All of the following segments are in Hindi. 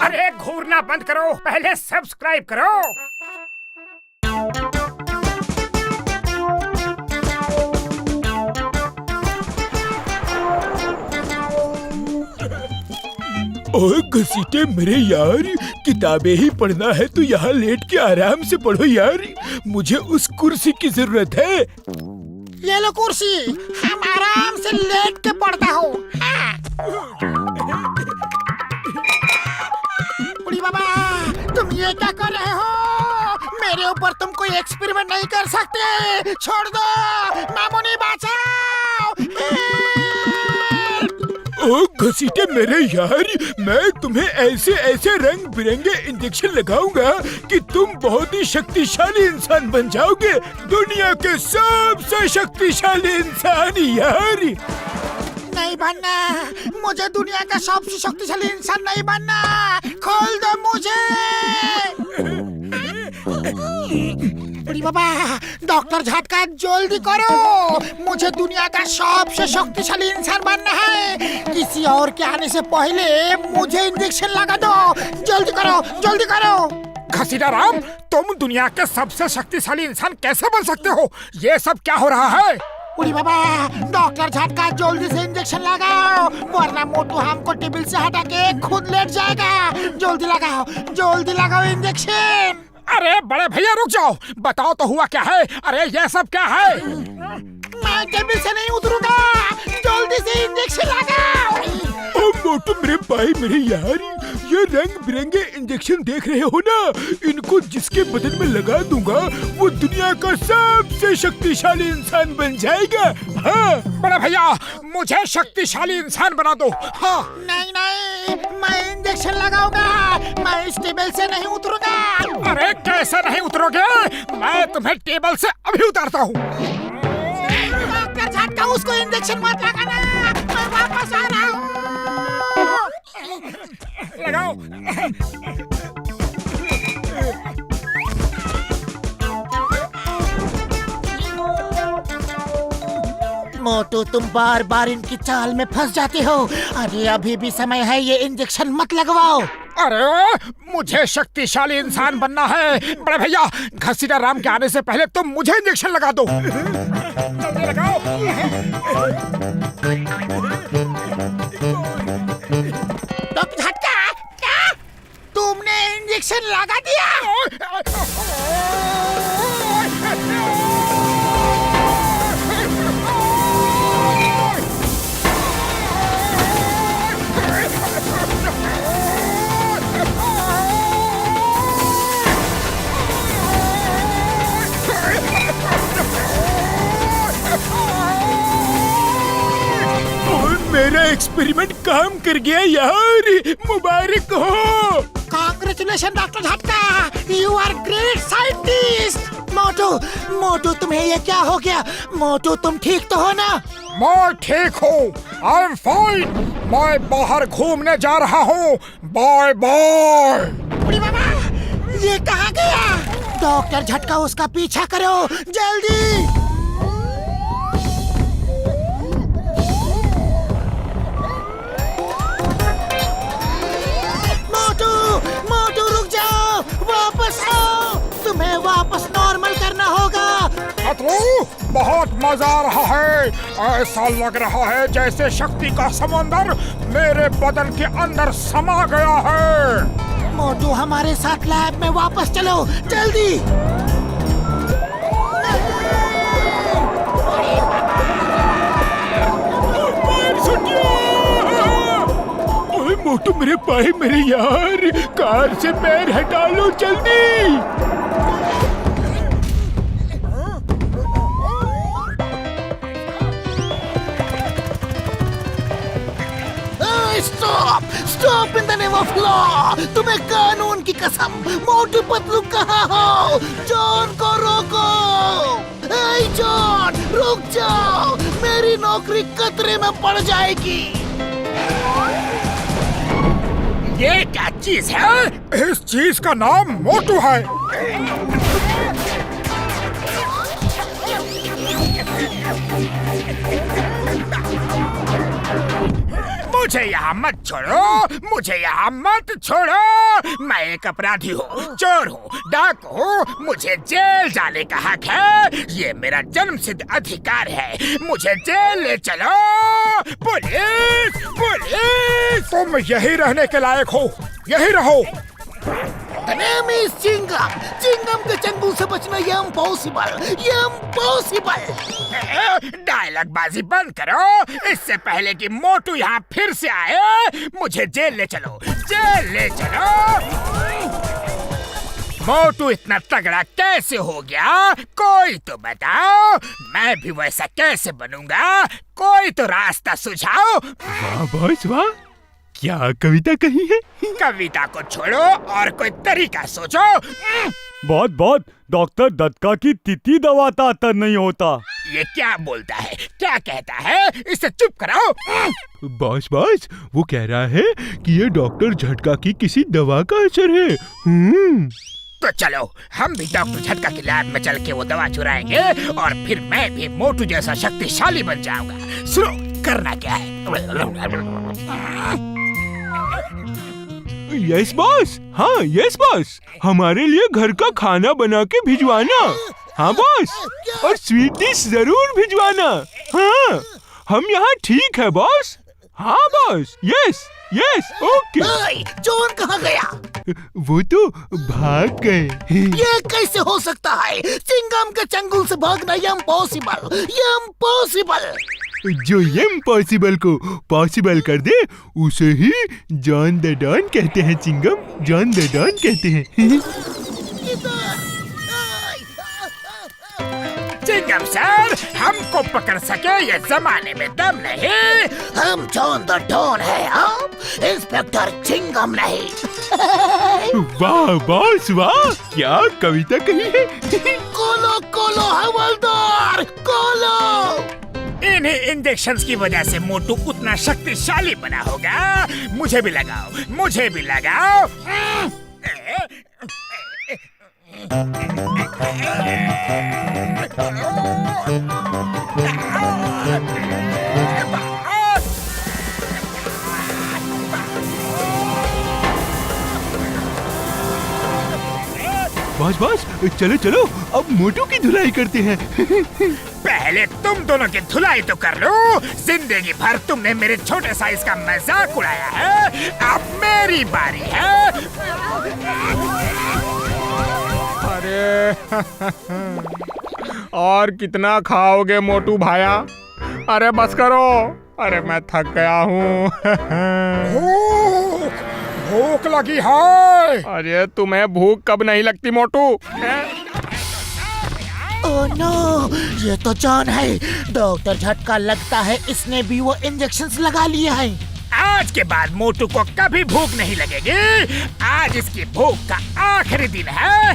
अरे घूरना बंद करो, पहले सब्सक्राइब करो। ओए घसीटे मेरे यार, किताबें ही पढ़ना है तो यहाँ लेट के आराम से पढ़ो यार। मुझे उस कुर्सी की जरूरत है। ये लो कुर्सी, हम आराम से लेट के पढ़ता हूँ। बुढ़ी बाबा, तुम ये क्या कर रहे हो? मेरे ऊपर तुम कोई एक्सपेरिमेंट नहीं कर सकते। छोड़ दो, मामूनी बचाओ। ओ घसीटे मेरे यार, मैं तुम्हें ऐसे ऐसे रंग बिरंगे इंजेक्शन लगाऊंगा कि तुम बहुत ही शक्तिशाली इंसान बन जाओगे। दुनिया के सबसे शक्तिशाली इंसान यार। नहीं बनना, मुझे दुनिया का सबसे शक्तिशाली इंसान नहीं बनना। खोल दो मुझे। बड़ी बाबा, डॉक्टर झटका जल्दी करो, मुझे दुनिया का सबसे शक्तिशाली इंसान बनना है। किसी और के आने से पहले मुझे इंजेक्शन लगा दो। जल्दी करो, जल्दी करो। घसीटा राम, तुम दुनिया के सबसे शक्तिशाली इंसान कैसे बन सकते हो? ये सब क्या हो रहा है? बुढ़ी बाबा, डॉक्टर झटका जल्दी से इंजेक्शन लगाओ, वरना मोटू हमको टेबल से हटा के खुद लेट जाएगा। जल्दी लगाओ, जल्दी लगाओ इंजेक्शन। अरे बड़े भैया रुक जाओ, बताओ तो हुआ क्या है? अरे ये सब क्या है? मैं टेबल से नहीं उतरूंगा, जल्दी से इंजेक्शन लगाओ। ओ मोटू मेरे भाई मेरे यार, ये रंग बिरंगे इंजेक्शन देख रहे हो ना, इनको जिसके बदन में लगा दूंगा वो दुनिया का सबसे शक्तिशाली इंसान बन जाएगा। हाँ बड़े भैया, मुझे शक्तिशाली इंसान बना दो। हाँ नहीं नहीं, मैं इंजेक्शन लगाऊंगा, मैं इस टेबल से नहीं उतरूंगा। अरे कैसे नहीं उतरोगे? मैं तुम्हें टेबल से अभी उतारता हूँ। डॉक्टर झटका, उसको इंजेक्शन मत लगाना, मैं वापस आ रहा हूँ। लगाओ। मोटू, तुम बार बार इनकी चाल में फंस जाते हो। अरे अभी भी समय है, ये इंजेक्शन मत लगवाओ। अरे मुझे शक्तिशाली इंसान बनना है। बड़े भैया, घसीटा राम के आने से पहले तुम मुझे इंजेक्शन लगा दो। जल्दी लगाओ। डॉक्टर झटका, क्या तुमने इंजेक्शन लगा दिया? मेरा एक्सपेरिमेंट काम कर गया यार, मुबारक हो। कांग्रेचुलेशन डॉक्टर झटका, यू आर ग्रेट साइंटिस्ट। मोटू, मोटू तुम्हें ये क्या हो गया? मोटू तुम ठीक तो हो ना? मैं ठीक हूँ, आई एम फाइन। मैं बाहर घूमने जा रहा हूँ। Bye bye. बुढ़ी बाबा, ये कहाँ गया? डॉक्टर झटका, उसका पीछा करो जल्दी। मोटू रुक जाओ, वापस आओ, तुम्हें वापस नॉर्मल करना होगा। बहुत मजा आ रहा है। ऐसा लग रहा है जैसे शक्ति का समंदर मेरे बदन के अंदर समा गया है। मोटू, हमारे साथ लैब में वापस चलो जल्दी। मोटू मेरे भाई मेरे यार, कार से पैर हटा लो जल्दी। Stop, stop in the name of law. तुम्हें कानून की कसम, मोटू पतलू कहाँ हो? जॉन को रोको। ए जॉन, रुक जाओ, मेरी नौकरी खतरे में पड़ जाएगी। ये क्या चीज है? इस चीज का नाम मोटू है। मुझे यहाँ मत छोड़ो, मुझे यहाँ मत छोड़ो। मैं एक अपराधी हूँ, चोर हूँ, डाकू हूँ। मुझे जेल जाने का हक है। ये मेरा जन्मसिद्ध अधिकार है। मुझे जेल ले चलो। Police, police! तुम यही रहने के लायक हो, यही रहो। The name is Chingam. Chingam के चंगुल से बचना ये इम्पॉसिबल, ये इम्पॉसिबल। डायलॉग बाजी बंद करो। इससे पहले कि मोटू यहाँ फिर से आए, मुझे जेल ले चलो, जेल ले चलो। मोटू इतना तगड़ा कैसे हो गया? कोई तो बताओ। मैं भी वैसा कैसे बनूंगा? कोई तो रास्ता सुझाओ। वाह बॉस वाह, क्या कविता कही है। कविता को छोड़ो और कोई तरीका सोचो। बहुत डॉक्टर दत्का की तिथि दवाता आता नहीं होता। ये क्या बोलता है, क्या कहता है? इसे चुप कराओ। बॉस वो कह रहा है कि ये डॉक्टर झटका की किसी दवा का असर है। तो चलो हम भी डॉक्टर झटका की लैब में चल के वो दवा चुराएंगे और फिर मैं भी मोटू जैसा शक्तिशाली बन जाऊंगा। सुनो, करना क्या है? यस बॉस, हाँ यस बॉस, हमारे लिए घर का खाना बना के भिजवाना। हाँ बॉस, और स्वीट डिश जरूर भिजवाना। हाँ, हम यहाँ ठीक है बॉस। हाँ बॉस, यस ओके। जॉन कहाँ गया? वो तो भाग गए। ये कैसे हो सकता है? चिंगम के चंगुल से भागना ये इम्पॉसिबल। जो ये इम्पॉसिबल को पॉसिबल कर दे उसे ही जॉन द डॉन कहते हैं। चिंगम जॉन द डॉन कहते हैं। चिंगम सर, हमको पकड़ सके ये जमाने में दम नहीं। हम जॉन द डॉन है, आप इंस्पेक्टर चिंगम नहीं। वाह बॉस वाह, क्या कविता कही है। कोलो हवलदार, कोलो। इन्हीं इंजेक्शंस की वजह से मोटू उतना शक्तिशाली बना होगा। मुझे भी लगाओ। बॉस चलो अब मोटू की धुलाई करते हैं। पहले तुम दोनों की धुलाई तो कर लो। जिंदगी भर तुमने मेरे छोटे साइज का मजाक उड़ाया है, अब मेरी बारी है। अरे और कितना खाओगे मोटू भाया? अरे बस करो, अरे मैं थक गया हूँ। भूख लगी है। अरे तुम्हें भूख कब नहीं लगती मोटू? ओह नो, ये तो जॉन है। डॉक्टर झटका लगता है इसने भी वो इंजेक्शंस लगा लिया है। आज के बाद मोटू को कभी भूख नहीं लगेगी। आज इसकी भूख का आखिरी दिन है।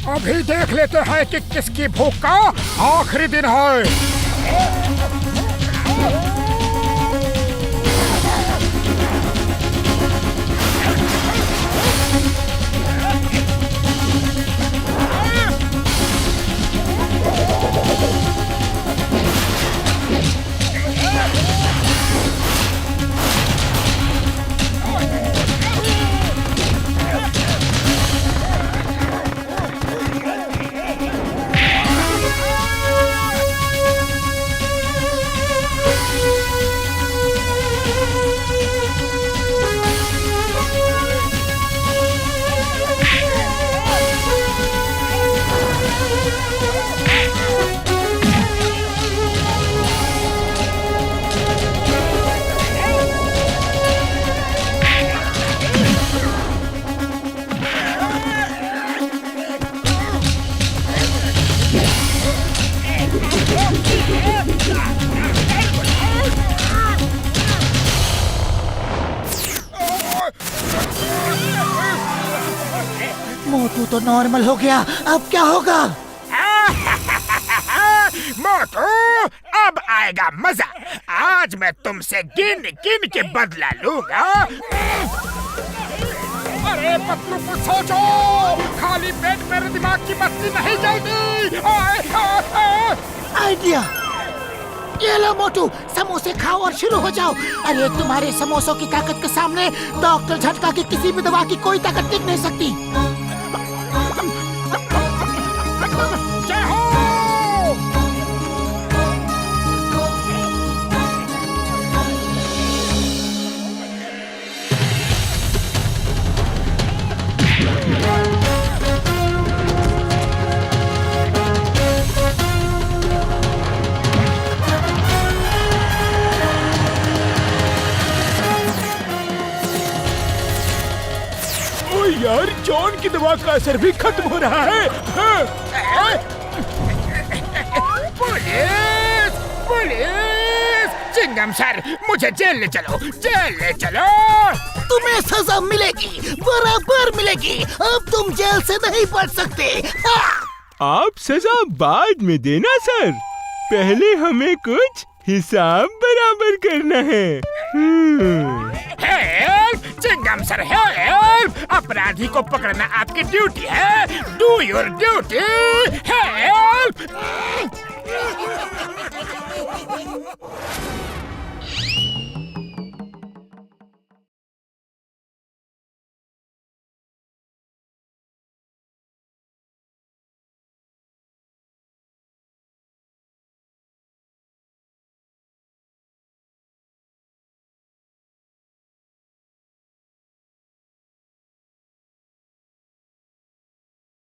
अभी देख लेते हैं कि किसकी भूख का आखिरी दिन है। मोटू तो नॉर्मल हो गया, अब क्या होगा? मोटू, अब आएगा मजा। आज मैं तुमसे गिन गिन के बदला लूंगा। अरे पतलू कुछ सोचो, खाली पेट मेरे दिमाग की बत्ती नहीं जलती। आइडिया, ये लो मोटू, समोसे खाओ और शुरू हो जाओ। अरे तुम्हारे समोसों की ताकत के सामने डॉक्टर झटका की किसी भी दवा की कोई ताकत टिक नहीं सकती। जय हो। ओ यार, जॉन की दवा का असर भी खत्म हो रहा है। हाँ। पुलिस, पुलिस, चिंगम सर, मुझे जेल ले चलो, जेल ले चलो। तुम्हें सजा मिलेगी, बराबर मिलेगी। अब तुम जेल से नहीं बच सकते। आप सजा बाद में देना सर, पहले हमें कुछ हिसाब बराबर करना है। Help, Chingam sir, help. अपराधी को पकड़ना आपकी ड्यूटी है। Do your duty. हेल्प।